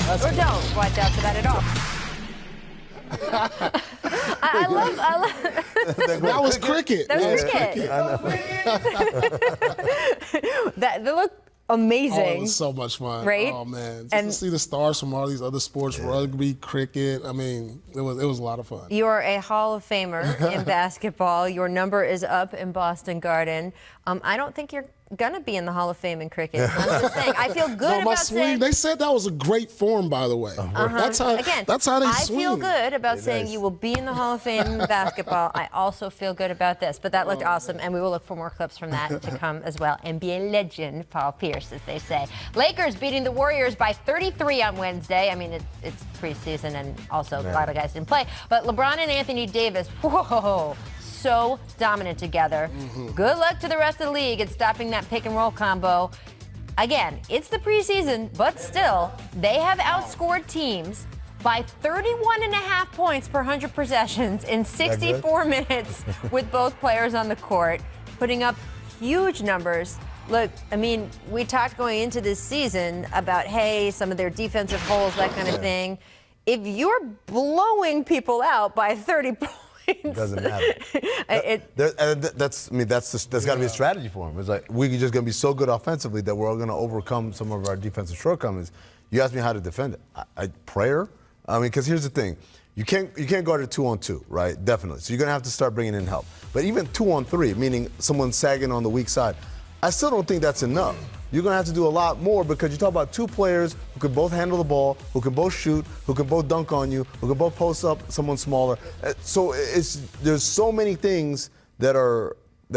Or don't watch out for that at all. I love that was cricket. That was cricket. They look amazing. Oh, it was so much fun. Right? Oh, man. Just to see the stars from all these other sports, rugby, cricket, I mean, it was a lot of fun. You're a Hall of Famer in basketball. Your number is up in Boston Garden. I don't think you're going to be in the Hall of Fame in cricket. I'm just saying. I feel good about saying. They said that was a great form, by the way. That's how they swing. I feel good about saying you will be in the Hall of Fame in basketball. I also feel good about this. But that looked awesome, and we will look for more clips from that to come as well. NBA legend Paul Pierce, as they say. Lakers beating the Warriors by 33 on Wednesday. I mean, it's preseason, and also a lot of guys didn't play. But LeBron and Anthony Davis, whoa, so dominant together. Good luck to the rest of the league at stopping that pick and roll combo. Again, it's the preseason, but still, they have outscored teams by 31.5 points per 100 possessions in 64 minutes with both players on the court, putting up huge numbers. Look, I mean, we talked going into this season about, hey, some of their defensive holes, that kind of thing. If you're blowing people out by 30 points, it doesn't matter. That's got to be a strategy for him. It's like we're just going to be so good offensively that we're all going to overcome some of our defensive shortcomings. You asked me how to defend it. Prayer. I mean, because here's the thing: you can't guard it 2-on-2, right? Definitely. So you're going to have to start bringing in help. But even 2-on-3, meaning someone sagging on the weak side, I still don't think that's enough. You're going to have to do a lot more because you talk about two players who can both handle the ball, who can both shoot, who can both dunk on you, who can both post up someone smaller. So there's so many things that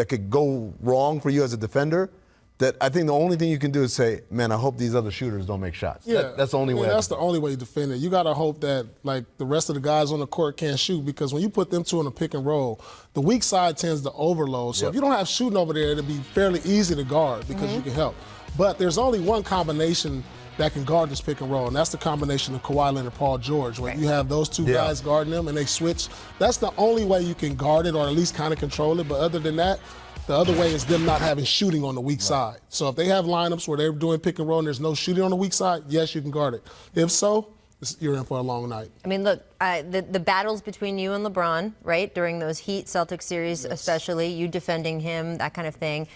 could go wrong for you as a defender that I think the only thing you can do is say, man, I hope these other shooters don't make shots. Yeah, that's the only way. That's the only way you defend it. You got to hope that like the rest of the guys on the court can't shoot because when you put them two in a pick and roll, the weak side tends to overload. So if you don't have shooting over there, it'll be fairly easy to guard because you can help. But there's only one combination that can guard this pick and roll, and that's the combination of Kawhi Leonard and Paul George. When you have those two guys guarding them and they switch, that's the only way you can guard it or at least kind of control it. But other than that, the other way is them not having shooting on the weak side. So if they have lineups where they're doing pick and roll and there's no shooting on the weak side, yes, you can guard it. If so, you're in for a long night. I mean, look, the battles between you and LeBron, right, during those Heat Celtics series especially, you defending him, that kind of thing.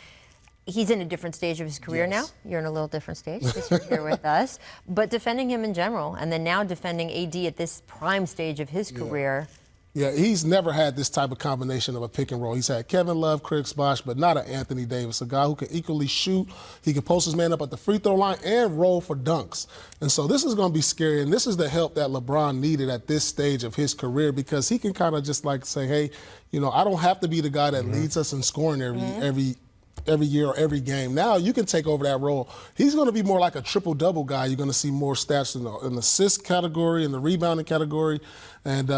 He's in a different stage of his career now. You're in a little different stage because you're here with us. But defending him in general, and then now defending AD at this prime stage of his career. Yeah, he's never had this type of combination of a pick and roll. He's had Kevin Love, Chris Bosh, but not an Anthony Davis, a guy who can equally shoot. He can post his man up at the free throw line and roll for dunks. And so this is going to be scary, and this is the help that LeBron needed at this stage of his career because he can kind of just like say, hey, you know, I don't have to be the guy that leads us in scoring every year or every game. Now you can take over that role. He's going to be more like a triple-double guy. You're going to see more stats in the assist category, in the rebounding category, and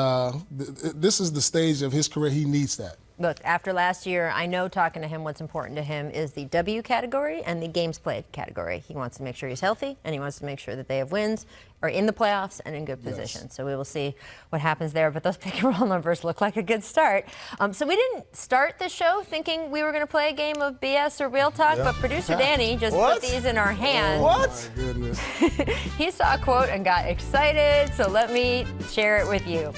this is the stage of his career. He needs that. Look, after last year, I know talking to him, what's important to him is the W category and the games played category. He wants to make sure he's healthy, and he wants to make sure that they have wins, are in the playoffs, and in good position. So we will see what happens there. But those pick and roll numbers look like a good start. So we didn't start the show thinking we were going to play a game of BS or Real Talk, but producer Danny just put these in our hands. What? My goodness. He saw a quote and got excited, so let me share it with you.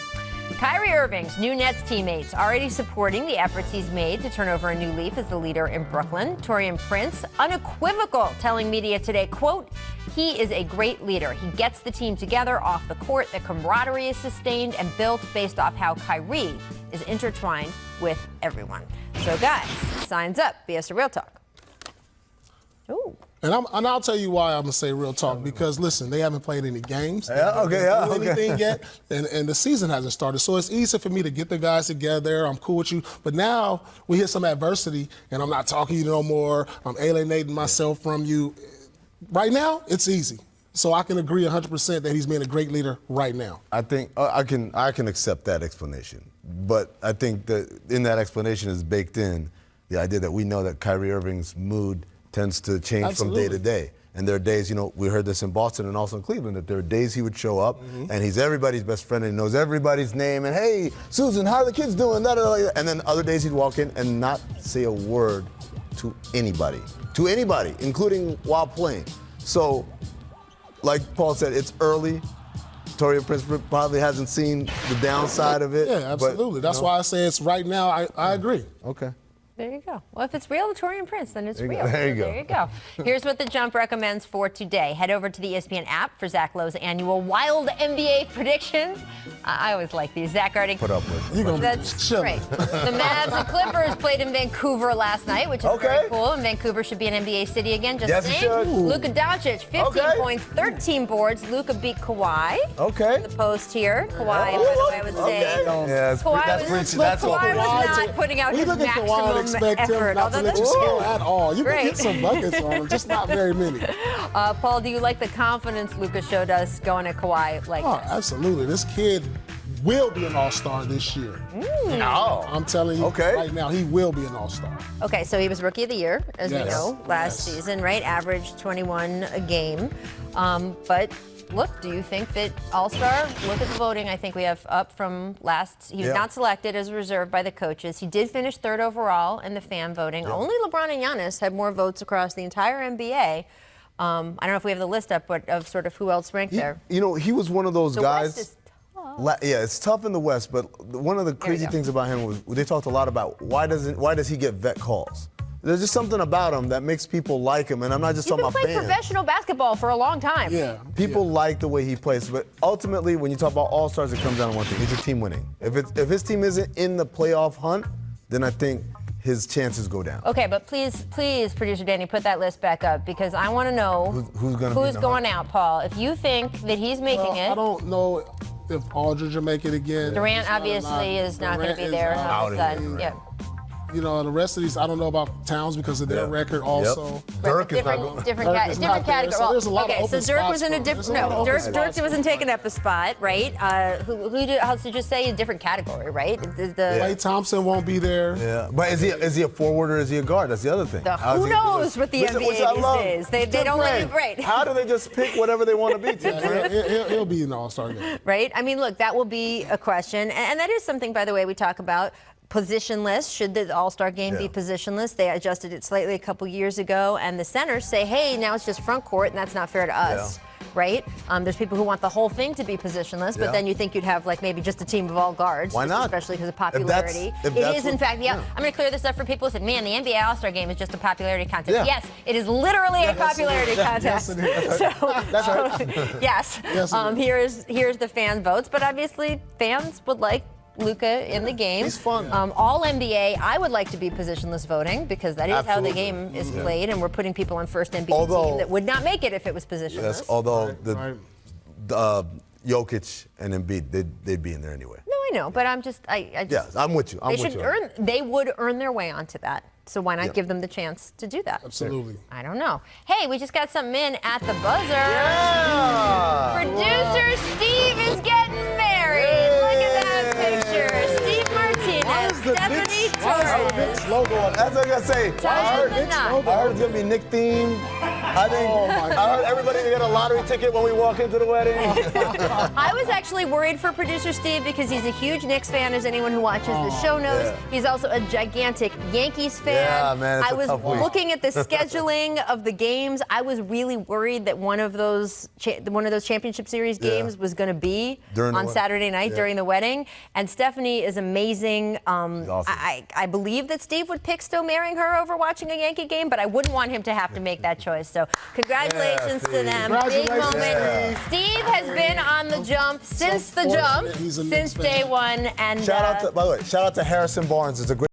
Kyrie Irving's new Nets teammates already supporting the efforts he's made to turn over a new leaf as the leader in Brooklyn. Taurean Prince, unequivocal, telling media today, quote, he is a great leader. He gets the team together off the court. The camaraderie is sustained and built based off how Kyrie is intertwined with everyone. So guys, signs up, BS or Real Talk. Ooh. And I'll tell you why I'm going to say Real Talk, because, listen, they haven't played any games. Anything yet, and the season hasn't started. So it's easy for me to get the guys together. I'm cool with you. But now we hit some adversity, and I'm not talking to you no more. I'm alienating myself from you. Right now, it's easy. So I can agree 100% that he's being a great leader right now. I think I can accept that explanation. But I think that in that explanation is baked in the idea that we know that Kyrie Irving's mood tends to change from day to day. And there are days, you know, we heard this in Boston and also in Cleveland, that there are days he would show up and he's everybody's best friend and he knows everybody's name and, hey, Susan, how are the kids doing? And then other days he'd walk in and not say a word to anybody, including while playing. So like Paul said, it's early. Torian Prince probably hasn't seen the downside of it. Yeah, absolutely. That's why I say it's right now. I agree. Okay. There you go. Well, if it's real, Torian Prince, then it's real. There you go. There you go. Here's what the Jump recommends for today. Head over to the ESPN app for Zach Lowe's annual Wild NBA predictions. I always like these. Zach already Put up with. You're gonna That's chill. great. The Mavs and Clippers played in Vancouver last night, which is very cool. And Vancouver should be an NBA city again. Just Yes, it saying. should. Luka Doncic, 15 points, 13 boards. Luka beat Kawhi. Okay. The post here. Kawhi, by the way, I would say. Yeah, Kawhi was not putting out We his look at Kawhi and maximum expect him effort. not to let you score at all. You can Great. get some buckets on him, just not very many. Paul, do you like the confidence Luka showed us going at Kawhi like Oh, this? absolutely. This kid will be an all-star this year. No. I'm telling you right now, he will be an all-star. Okay, so he was Rookie of the Year, as we know, last Yes. season, right? Averaged 21 a game. But look, do you think that All-Star, look at the voting I think we have up from last, he was not selected as a reserve by the coaches. He did finish third overall in the fan voting. Only LeBron and Giannis had more votes across the entire NBA. I don't know if we have the list up, but of sort of who else ranked there. You know, he was one of those The guys. West is tough. Yeah, it's tough in the West, but one of the crazy things about him was they talked a lot about why does he get vet calls? There's just something about him that makes people like him, and I'm not just You've talking been about playing fans. professional basketball for a long time. Yeah. People like the way he plays, but ultimately, when you talk about all-stars, it comes down to one thing: is your team winning? If his team isn't in the playoff hunt, then I think his chances go down. Okay, but please, producer Danny, put that list back up because I want to know who's going out, Paul. If you think that he's making it, I don't know if Aldridge will make it again. Durant obviously is not going to be there. out of here. Yeah. You know, the rest of these, I don't know about Towns because of their record also. Dirk is not going. Different Dirk is not there, category. so there's a lot of Okay, open so Dirk spots was in a for him. different. There's a lot of open Dirk spots for wasn't him. taking up a spot, right? Who else did you say? A different category, right? Klay Thompson won't be there. Yeah, but is he a forward or is he a guard? That's the other thing. Who knows with the NBA these days? They don't let you, right? How do they just pick whatever they want to be? He'll be in the All-Star game. Right? I mean, look, that will be a question. And that is something, by the way, we talk about. Positionless. Should the All-Star game be positionless? They adjusted it slightly a couple years ago, and the centers say, hey, now it's just front court, and that's not fair to us. Right? There's people who want the whole thing to be positionless, but then you think you'd have like maybe just a team of all guards. Why not? Especially because of popularity. It is, in fact, I'm going to clear this up for people who said, man, the NBA All-Star game is just a popularity contest. Yeah. Yes, it is literally a popularity contest. Yes, it is. That's right. Yes. Yes, it Here's the fan votes, but obviously fans would like Luka in the game. He's fun. All NBA, I would like to be positionless voting because that is how the Absolutely. game is played, and we're putting people on first NBA team that would not make it if it was positionless. Yes, although Jokic and Embiid, they'd be in there anyway. No, I know, but I'm just, I just. Yeah, I'm with you. They would earn their way onto that. So why not give them the chance to do that? Absolutely. I don't know. Hey, we just got something in at the buzzer. Yeah. Producer Steve is getting married. Look at that picture. Steve Martinez, Stephanie Torres. Knicks logo on. That's what I gotta say. I heard it's gonna be Nick themed. I heard everybody get a lottery ticket when we walk into the wedding. I was actually worried for producer Steve because he's a huge Knicks fan, as anyone who watches the show knows. Yeah. He's also a gigantic Yankees fan. Yeah, man, it's I a was tough week. looking at the scheduling of the games. I was really worried that one of those championship series games was going to be on Saturday night during the wedding. And Stephanie is amazing. Awesome. I believe that Steve would pick still marrying her over watching a Yankee game, but I wouldn't want him to have to make that choice. So congratulations to them. Big moment. Yeah. Steve has been on the jump since the jump, He's a since Knicks fan. day one. And By the way, shout out to Harrison Barnes. It's a great